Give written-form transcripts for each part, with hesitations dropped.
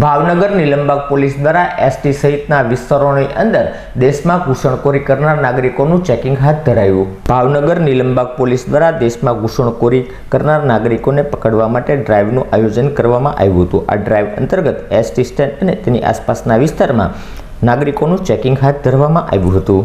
Bhavnagar Nilambag police દ્વારા ST સહિતના વિસ્તારોની અંદર દેશમાં ઘૂસણખોરી કરનાર નાગરિકોનું ચેકિંગ હાથ ધરાયું। ભાવનગર નિલંબાગ પોલીસ દ્વારા દેશમાં ઘૂસણખોરી કરનાર નાગરિકોને પકડવા માટે ડ્રાઈવનું આયોજન કરવામાં આવ્યું હતું। આ ડ્રાઈવ અંતર્ગત એસટી સ્ટેન્ડ અને તેની આસપાસના વિસ્તારમાં નાગરિકોનું ચેકિંગ હાથ ધરવામાં આવ્યું હતું।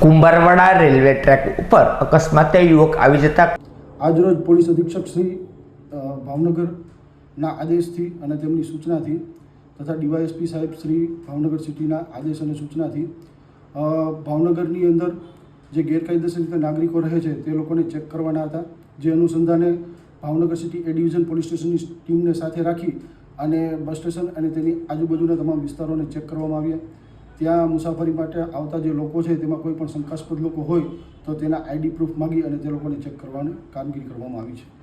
કુંભારવાડા રેલવે ટ્રેક ઉપર અકસ્માતે યુવક આવી જતા આજરોજ પોલીસ અધિક્ષક શ્રી ભાવનગરના આદેશથી અને તેમની સૂચનાથી તથા ડીવાયએસપી સાહેબ શ્રી ભાવનગર સિટીના આદેશ અને સૂચનાથી ભાવનગરની અંદર જે ગેરકાયદેસર રીતે નાગરિકો રહે છે તે લોકોને ચેક કરવાના હતા। જે અનુસંધાને ભાવનગર સિટી એ ડિવિઝન પોલીસ સ્ટેશનની ટીમને સાથે રાખી અને બસ સ્ટેશન અને તેની આજુબાજુના તમામ વિસ્તારોને ચેક કરવામાં આવ્યા। ત્યાં મુસાફરી માટે આવતા જે લોકો છે તેમાં કોઈ પણ શંકાસ્પદ લોકો હોય તો તેના આઈડી પ્રૂફ માગી અને તે લોકોને ચેક કરવાની કામગીરી કરવામાં આવી છે।